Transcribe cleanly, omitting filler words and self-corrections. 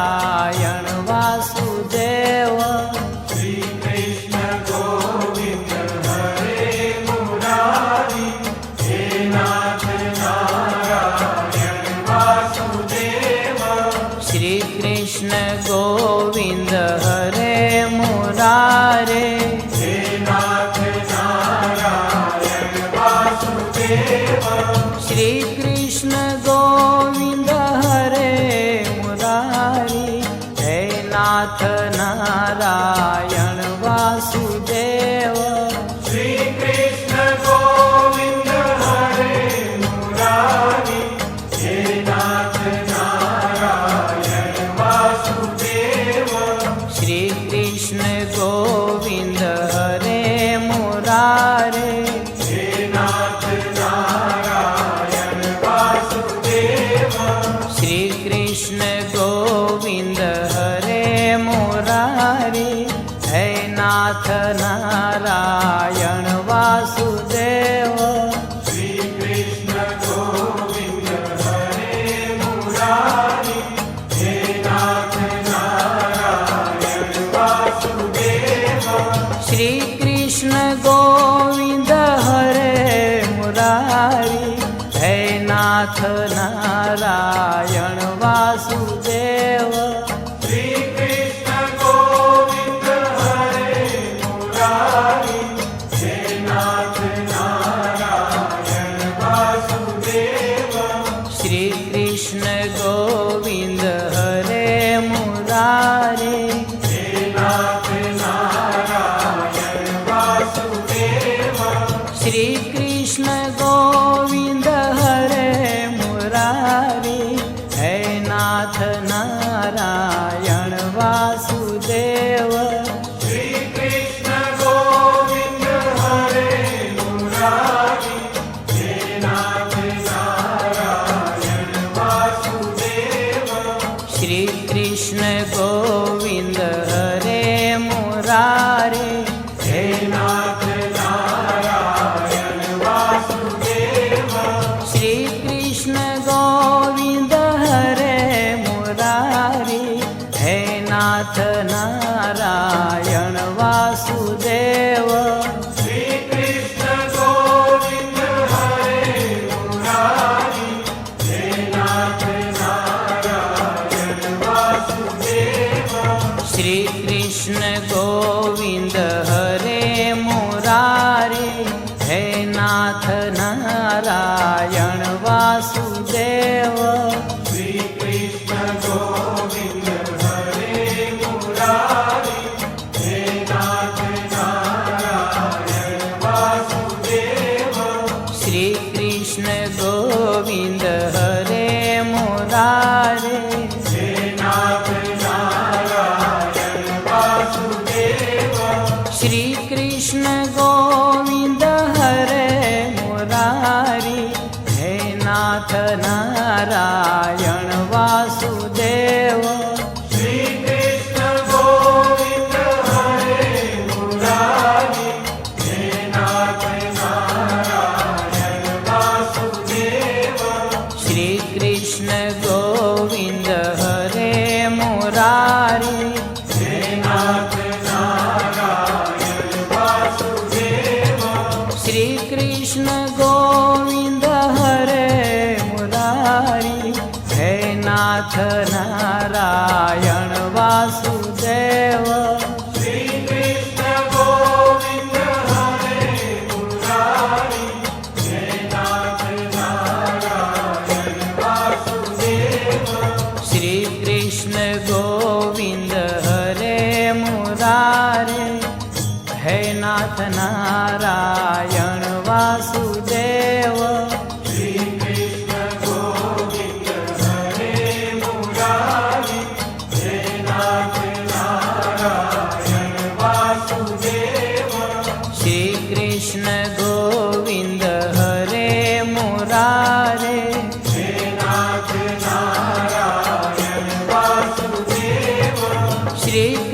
નારાયણ વાસુદેવ શ્રી કૃષ્ણ ગોવિંદ હરે મુરારી હે નાથ નારાયણ વાસુદેવ શ્રી કૃષ્ણ ગોવિંદ હરે મુરારે હે નાથ નારાયણ વાસુદેવ શ્રી કૃષ્ણ ગોવિંદ હરે મુરારી હે નાથ નારાયણ વાસુદેવ શ્રી કૃષ્ણ ગોવિંદ હરે મુરારી હે નાથ નારાયણ વાસુદેવ શ્રી કૃષ્ણ ગોવિંદ હરે મુરારે હે નાથ નારાયણ વાસુદેવ શ્રી કૃષ્ણ ગોવિંદ હરે મુરારી હે નાથ નારાયણ વાસુદેવ શ્રી કૃષ્ણ ગોવિંદ હરે મુરારી હે નાથ નારાયણ વાસુદેવ શ્રી કૃષ્ણ ગોવિંદ હરે મુરારી હે નાથ નારાયણ વાસુદેવ શ્રી કૃષ્ણ ગોવિંદ હરે મુરારી હે નાથ નારાયણ વાસુદેવ શ્રી કૃષ્ણ ગોવિંદ હરે મુરારે હે નાથ નારાયણ વાસુદેવ શ્રી કૃષ્ણ ગોવિંદ હરે મુરારી હે નાથ નારાયણ વાસુદેવ શ્રી કૃષ્ણ ગોવિંદ હરે મુરારી હે નાથ નારાયણ વાસુદેવ શ્રી કૃષ્ણ ગોવિંદ હરે મુરારે હે નાથ નારાયણ વાસુદેવ શ્રી કૃષ્ણ ગોવિંદ હરે મુરારી હે નાથ નારાયણ વાસુદેવ શ્રી કૃષ્ણ ગોવિંદ હરે મુરારી હે નાથ નારાયણ વાસુદેવ શ્રી કૃષ્ણ ગોવિંદ હરે મુરારે હે નાથ નારાયણ વાસુદેવ શ્રી કૃષ્ણ ગોવિંદ હરે મુરારી હે નાથ નારાયણ વાસુદેવ શ્રી કૃષ્ણ ગોવિંદ હરે મુરારે હે નાથ નારાયણ વાસુદેવ શ્રી કૃષ્ણ ગોવિંદ હરે મુરારી હે નાથ નારાયણ વાસુદેવ શ્રી કૃષ્ણ ગોવિંદ હરે મુરારી હે નાથ નારાયણ વાસુદેવ શ્રી કૃષ્ણ ગોવિંદ હરે મુરારી હે નાથ નારાયણ વાસુદેવ શ્રી કૃષ્ણ ગોવિંદ હરે મુરારી હે નાથ નારાયણ વાસુદેવ શ્રી કૃષ્ણ ગોવિંદ હરે મુરારી હે નાથ નારાયણ વાસુદેવ શ્રી કૃષ્ણ ગોવિંદ હરે મુરારે હે નાથ નારાયણ વાસુદેવ શ્રી કૃષ્ણ ગોવિંદ હરે મુરારી હે નાથ નારાયણ વાસુદેવ શ્રી કૃષ્ણ ગોવિંદ હરે મુરારે હે નાથ નારાયણ વાસુદેવ શ્રી